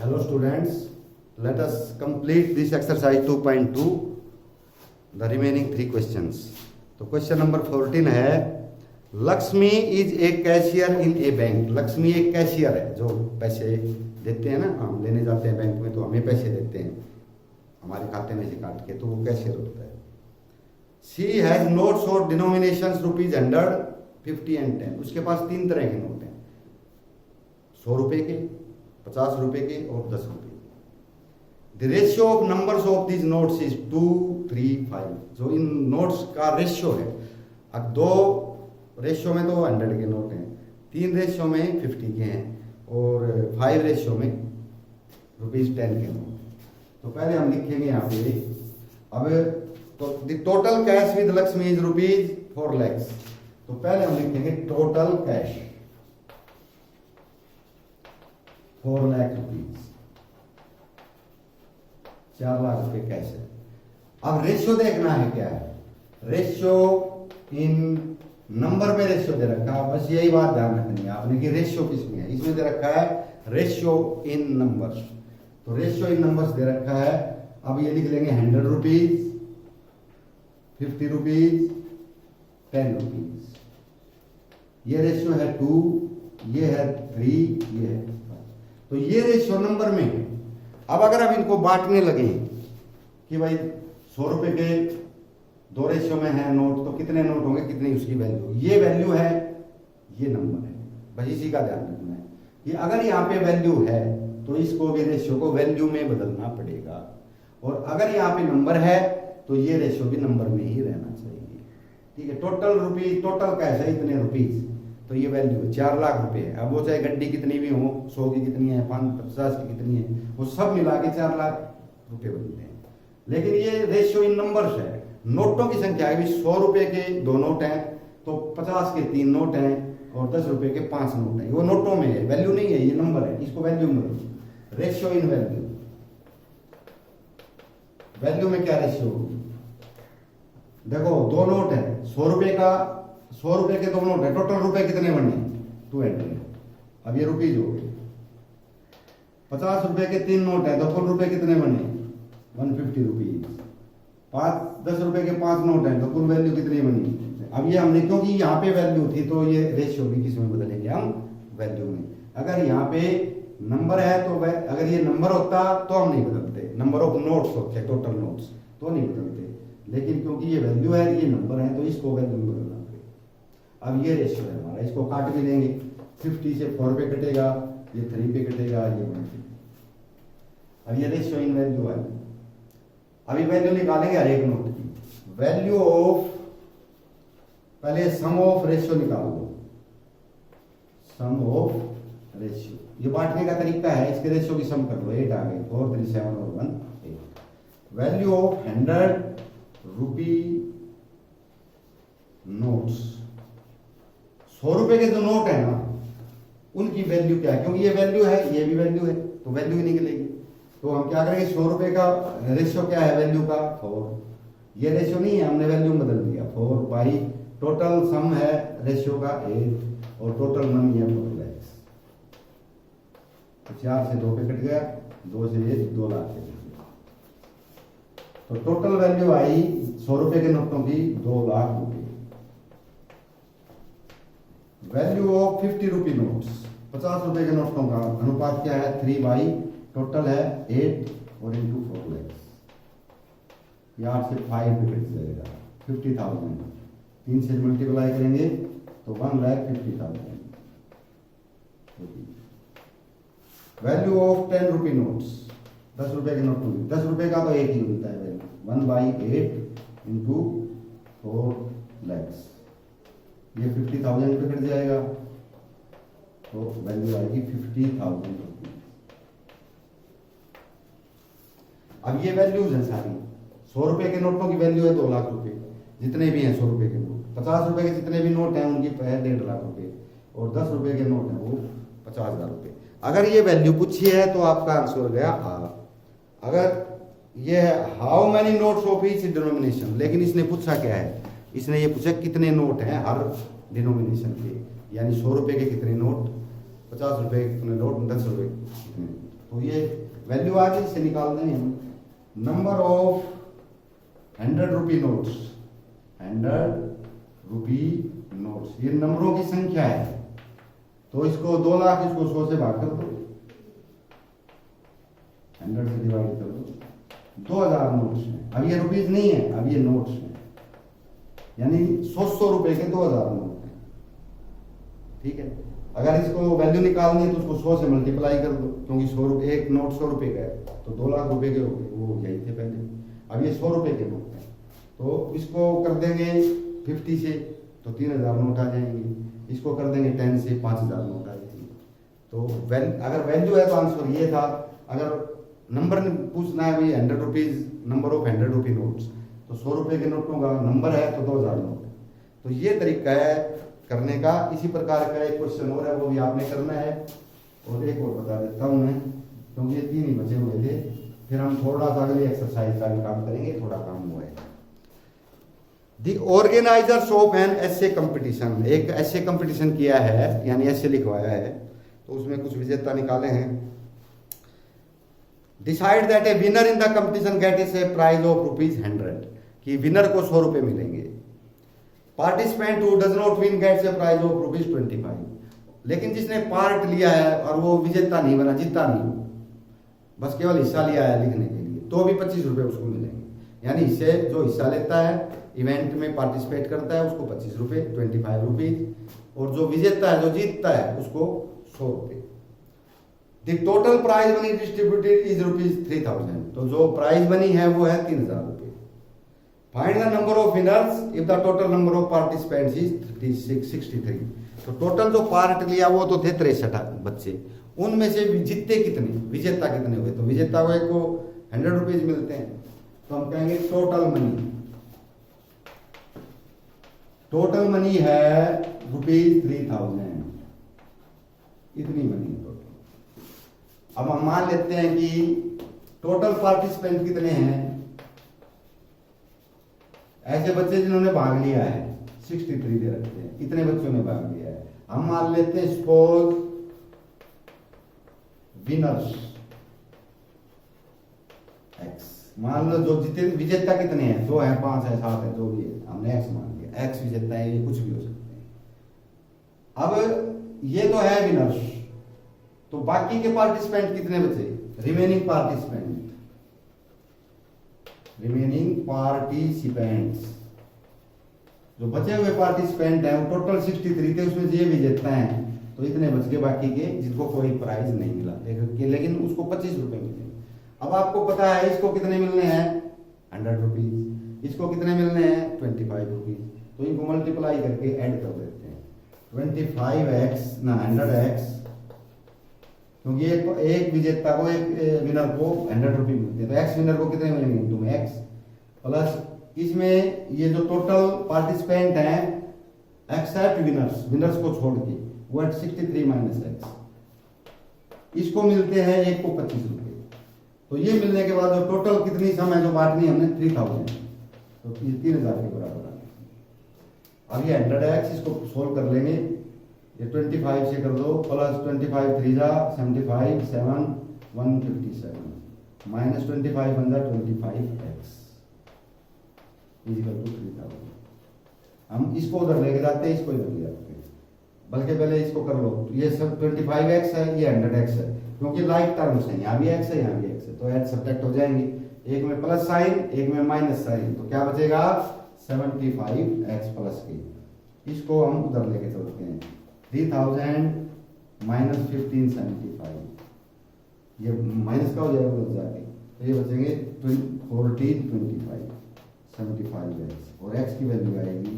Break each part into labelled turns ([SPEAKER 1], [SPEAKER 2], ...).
[SPEAKER 1] Hello students, let us complete this exercise 2.2, the remaining 3 questions. तो question number 14 है, Lakshmi is a cashier in A bank. Lakshmi एक cashier है जो पैसे देते हैं ना, हम लेने जाते हैं बैंक में तो हमें पैसे देते हैं हमारे खाते में से काट के, तो वो कैशियर होता है। शी हैज नोट्स और डिनोमिनेशंस रुपीज 100, 50 एंड 10। उसके पास 3 तरह के नोट हैं, 100 रुपए के, 50 रुपए के और 10 रुपए के। The ratio of numbers of this notes is 2, 3, 5। जो इन नोट्स का रेशियो है, अब 2 रेशियो में तो 100 के नोट हैं, 3 रेशियो में 50 के हैं और 5 रेशियो में रुपीज 10 के नोट। तो पहले हम लिखेंगे यहाँ पे, अब तो the total cash with Lakshmi is rupees 4 lakhs। तो पहले हम लिखेंगे total cash 4 lakh rupees, 4 lakh रुपए कैश है। अब रेशियो देखना है, क्या है रेशियो इन नंबर में रेशियो दे रखा है, बस यही बात ध्यान रखनी है आपने कि रेशियो किसमें है। इसमें दे रखा है रेशियो इन नंबर्स, तो रेशियो इन नंबर्स दे रखा है। अब ये लिख लेंगे 100 रुपीज, 50 रुपीज, 10 रुपीज। ये रेशियो है 2, ये है 3, ये है 5। तो ये रेशियो नंबर में है। अब अगर आप इनको बांटने लगे कि भाई 100 रुपए के 2 रेशियो में है नोट, तो कितने नोट होंगे, कितनी उसकी वैल्यू, ये वैल्यू है, ये नंबर है। बस इसी का ध्यान रखना है कि अगर यहाँ पे वैल्यू है तो इसको भी रेशियो को वैल्यू में बदलना पड़ेगा, और अगर यहाँ पे नंबर है तो ये रेशियो भी नंबर में ही रहना चाहिए। ठीक है, टोटल रुपीज, टोटल कैश है इतने रुपीज, तो ये वैल्यू 4 लाख रुपए है। अब वो चाहे गड्डी कितनी भी हो, 100 की कितनी है, 50 की कितनी है, वो सब मिला के 4 लाख रुपए बनते हैं। लेकिन ये रेशियो इन नंबर्स है। नोटों की संख्या है, 100 रुपए के 2 नोट हैं, तो 50 के 3 नोट हैं और 10 रुपए के 5 नोट हैं। वो नोटों में है, वैल्यू नहीं है, ये नंबर है, इसको वैल्यू में बदलो। रेशियो इन वैल्यू, वैल्यू में क्या रेशियो होगी, देखो 2 नोट है, 100 रुपए का, 100 रुपए के 2 नोट है, टोटल रुपए कितने बने, 200। अब ये रुपीज हो गए। 50 रुपए के 3 नोट है, तो कुल रुपए कितने बने, 150 रुपीज। 10 रुपए के 5 नोट है, तो कुल वैल्यू कितनी बनी। अब ये हमने, क्योंकि यहाँ पे वैल्यू थी तो ये रेशियो भी किस में बदलेंगे हम, वैल्यू में। अगर यहाँ पे नंबर है तो अगर ये नंबर होता तो हम नहीं बदलते, नंबर ऑफ नोट्स होते, टोटल नोट्स, तो नहीं बदलते। लेकिन क्योंकि ये वैल्यू है, ये नंबर है, तो इसको वैल्यू में बदलना पड़ेगा। अब ये रेशियो है हमारा, इसको काट भी देंगे। 50 से 4 पे कटेगा, ये 3 पे कटेगा, ये 1 पे। अब ये रेशियो इन वैल्यू है। अभी वैल्यू निकालेंगे हर एक नोट की। वैल्यू ऑफ, पहले सम ऑफ रेशियो निकाल दो, सम ऑफ रेशियो। ये बांटने का तरीका है, इसके रेशियो की सम कर लो, 8 आ गई, 4, 3, 7 और 1, 8। वैल्यू ऑफ 100 रुपी नोट्स, 100 रुपए के जो नोट है ना, उनकी वैल्यू क्या है, क्योंकि ये वैल्यू है, ये भी वैल्यू है, तो वैल्यू ही निकलेगी। तो हम क्या करेंगे, 100 रुपए का रेशियो क्या है वैल्यू का, 4। ये रेशियो नहीं है, हमने वैल्यू में बदल दिया, 4 बाई टोटल सम है रेशियो का 8 और टोटल मनी है 4 lakhs। तो 4 से 2 पे कट गया, 2 से 1, 2 लाख पे कट गया। तो टोटल वैल्यू आई 100 रुपए के नोटों की 2 लाख रुपए। वैल्यू ऑफ 50 रुपी नोट्स, 50 रुपए के नोटों का अनुपात क्या है, 3 बाई टोटल है 8 और इंटू 4 lakhs। 8 से 5 पे कट जाएगा, 50,000। 3 से मल्टीप्लाई करेंगे तो 1,50,000। वैल्यू ऑफ 10 रुपी नोट्स, 10 रुपए के नोट, 10 रुपए का तो एक ही मिलता है वैल्यू, 1/8 इंटू 4 lakhs। ये 50,000 पे कट जाएगा, तो वैल्यू आएगी 50,000 रुपीज। अब ये वैल्यूज है सारी। 100 रुपए के नोटों की वैल्यू है 2 लाख रुपए, जितने भी हैं 100 रुपए के नोट। 50 रुपए के जितने भी नोट हैं उनकी है 1.5 लाख रुपए, और 10 रुपए के नोट हैं वो 50,000 रुपए। अगर ये वैल्यू पूछी है तो आपका आंसर गया आ। अगर ये है how many notes of each denomination, लेकिन इसने पूछा क्या है, इसने ये पूछा कितने नोट हैं हर डिनोमिनेशन के, यानी 100 रुपए के कितने नोट, 50 रुपए के कितने नोट, 10 रुपए कितने। तो ये वैल्यू आ गई, इससे निकाल देंगे हम number of 100 rupee notes, 100 rupee notes, ये नंबरों की संख्या है। तो इसको 2 लाख, इसको 100 से भाग कर दो, 100 से डिवाइड कर दो, 2000 नोट्स हैं। अब ये रुपीज नहीं है, अब ये नोट्स हैं, यानी 100 रुपए के 2000 नोट हैं। ठीक है, अगर इसको वैल्यू निकालनी है तो उसको 100 से मल्टीप्लाई कर दो, क्योंकि 100 रुपए, एक नोट 100 रुपए का है, तो 2 लाख रुपए के हो गए, वो यही थे पहले। अब ये 100 रुपए के नोट हैं, तो इसको कर देंगे 50 से तो 3000 नोट आ जाएंगे, इसको कर देंगे 10 से 5000 नोट आ जाएंगे। तो अगर वैल्यू है तो आंसर ये था। अगर नंबर पूछना है भाई 100 rupees, number of 100 rupee notes, तो 100 रुपए के नोटों का नंबर है तो 2000 नोट। तो ये तरीका है करने का। इसी प्रकार का एक क्वेश्चन और है, वो भी आपने करना है। और एक और बता देता हूँ मैं, क्योंकि ये 3 ही बचे हुए थे, फिर हम थोड़ा सा अगली एक्सरसाइज का भी काम करेंगे, थोड़ा काम हुआ है। The organizers of an essay competition, एक एसे कंपटीशन किया है, यानी एसे लिखवाया है, तो उसमें कुछ विजेता निकाले हैं। Decide that a winner in the competition get a prize of ₹100, कि विनर को 100 रुपए मिलेंगे। Participant who does not win gets a prize of ₹25, लेकिन जिसने पार्ट लिया है और वो विजेता नहीं बना, जीता नहीं, बस केवल हिस्सा लिया है लिखने के लिए, तो भी 25 रुपए उसको मिलेंगे। यानी इससे जो हिस्सा लेता है, इवेंट में पार्टिसिपेट करता है, उसको 25 रुपए, 25 रुपीज, और जो विजेता है, जो जीतता है, उसको 100 रुपए। The total prize money distributed is ₹3000, तो जो प्राइज मनी है वो है 3000 रुपए। Find the number of winners if the total number of participants is 63। तो टोटल जो पार्ट लिया वो तो थे 63 बच्चे, उनमें से जीते कितने, विजेता कितने हुए, तो विजेता को 100 रुपीज मिलते हैं। तो हम कहेंगे टोटल मनी, टोटल मनी है ₹3000, इतनी मनी टोटल। अब हम मान लेते हैं कि टोटल पार्टिसिपेंट कितने हैं, ऐसे बच्चे जिन्होंने भाग लिया है 63 दे रखते हैं, इतने बच्चों ने भाग लिया है। हम मान लेते हैं सपोज विनर्स X, मान लो जो जीते, विजेता कितने हैं, 2 हैं, 5 है, 7 है, जो भी है, हमने X मान लिया, X विजेता है, ये कुछ भी हो सकते हैं। अब ये तो है विनर्स, तो बाकी के पार्टिसिपेंट कितने बचे, रिमेनिंग पार्टिसिपेंट, रिमेनिंग पार्टिसिपेंट्स, जो बचे हुए पार्टिसिपेंट हैं, वो टोटल 63 थे, उसमें ये विजेता हैं, तो इतने बच गए बाकी के जिनको कोई प्राइज नहीं मिला, लेकिन उसको 25 रुपए मिले। अब आपको पता है इसको कितने मिलने हैं, 100 रुपीज, इसको कितने मिलने हैं, 25 रुपीज, तो इनको मल्टीप्लाई करके ऐड कर देते हैं, 25x ना 100x, क्योंकि एक विजेता को, एक विनर को 100 रुपये मिलते हैं, तो x विनर को कितने मिलेंगे, तुम्हें x प्लस इसमें ये जो टोटल पार्टिसिपेंट हैं एक्सेप्ट विनर्स, विनर्स को छोड़ के, वो 63 माइनस x, इसको मिलते हैं एक को 25 रुपये। तो ये मिलने के बाद जो टोटल कितनी सम है जो बांटनी हमने 3000, तो ये 3000 के बराबर आ गया। अब ये 100x, इसको सोल्व कर लेंगे, ये 25 से कर दो, प्लस 25 3 जा 75, 7 157 माइनस 25 बन जा 25x इक्वल टू 3000। हम इसको उधर लेके जाते हैं, इसको इधर ले जाते हैं, बल्कि पहले इसको कर लो, ये सब 25x है, ये 100x है, क्योंकि लाइक टर्म्स है, यहाँ भी x है, यहाँ भी x है, तो ऐड सब्ट्रैक्ट हो जाएंगे, एक में प्लस साइन, एक में माइनस साइन, तो क्या बचेगा 75x प्लस के, इसको हम उधर लेके चलते हैं, 3000 माइनस 1575, ये माइनस का हो जाएगा उधर जाके, तो ये बचेंगे 1425 75x, और x की वैल्यू आएगी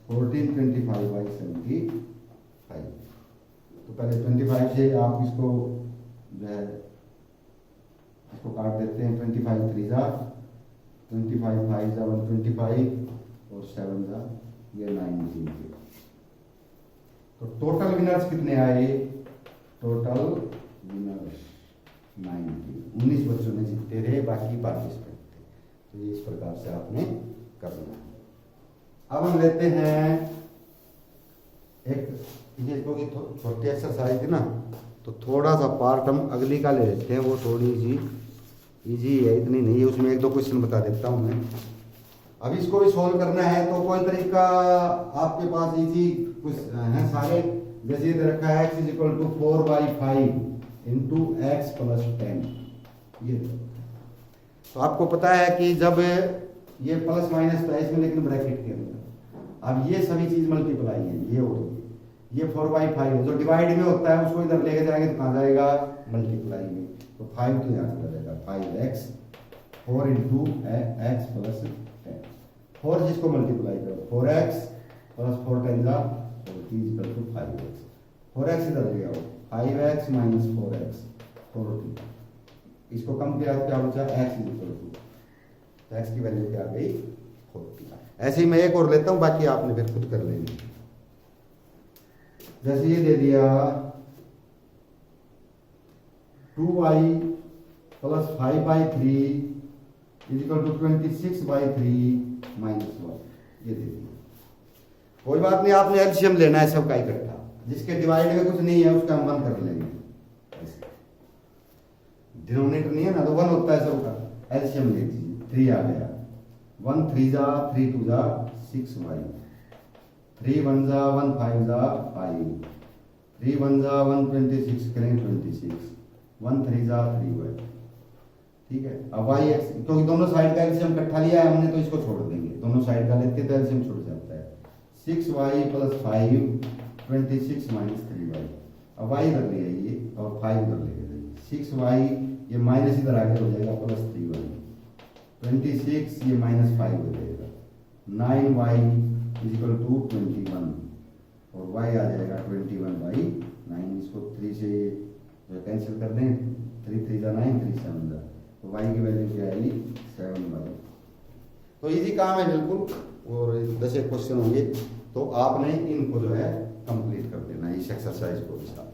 [SPEAKER 1] 1425/75। तो पहले 25 से आप इसको जो है इसको काट देते हैं, 25 3 जा 25 5 जा 125 और 7 जा ये 19 के। तो टोटल विनर्स कितने आए, टोटल विनर्स 19 बच्चों ने जीते थे, बाकी पार्टिसिपेंट थे। तो ये इस प्रकार से आपने करना है। अब हम लेते हैं एक, ये क्योंकि छोटी एक्सरसाइज थी ना, तो थोड़ा सा पार्ट हम अगली का ले लेते हैं, वो थोड़ी सी इजी है, इतनी नहीं है, उसमें एक दो क्वेश्चन बता देता हूँ मैं। अब इसको भी सोल्व करना है तो कोई तरीका आपके पास इजी कुछ है सारे, जैसे ये दे रखा है x is equal to 4/5 into x plus 10। ये तो आपको पता है कि जब ये प्लस माइनस तो है इसमें, लेकिन ब्रैकेट के अंदर अब ये सभी चीज मल्टीप्लाई है, ये और ये 4/5 है, जो डिवाइड में होता है उसको इधर लेके जाएंगे तो कहाँ जाएगा, मल्टीप्लाई में, तो 5 तो यहाँ चला जाएगा 5x 4 इंटू एक्स प्लस 10। 4 जिसको मल्टीप्लाई करो 4x प्लस 4 10 जा 5x, 4x इधर ले आओ 5x माइनस 4x 40, इसको कम किया तो क्या बचा x इज इक्वल टू, तो x की वैल्यू क्या आ गई 40। ऐसे ही मैं एक और लेता हूं, बाकी आपने फिर खुद कर लेंगे। जैसे ये दे दिया 2y plus 5/3 is equal to 26/3 minus 1, ये दे दिया। कोई बात नहीं, आपने एलसीएम लेना है सबका इकट्ठा, जिसके डिवाइड में कुछ नहीं है उसका हम 1 कर लेंगे, डिनोमिनेटर नहीं है ना तो 1 होता है सबका, एलसीएम ले लीजिए, 3 आ गया, 1 3 जा 3 2 जा 6y, 3 1 जा 1 5 जा 5, 3 1 जा 1 26 करेंगे 26, 1 3 जा 3y, ठीक है। अब y x, क्योंकि दोनों साइड का एलसीएम इकट्ठा लिया है हमने तो इसको छोड़ देंगे, दोनों साइड का लेते तो एलसीएम छूट जाता है, 6y प्लस 5 26 माइनस 3y, अब y इधर ले आइए और 5 इधर ले जाइए, 6y ये माइनस इधर आगे हो जाएगा प्लस 3y, 26 ये माइनस 5 हो जाएगा, 9y इज इक्वल टू 21 और y आ जाएगा 21/9, इसको 3 से कैंसिल कर दें, 3 3 जा 9 3 7 जा, तो y की वैल्यू क्या आएगी 7/। तो इजी काम है बिल्कुल, और 10 क्वेश्चन होंगे तो आपने इनको जो है कंप्लीट कर देना इस एक्सरसाइज को भी साथ।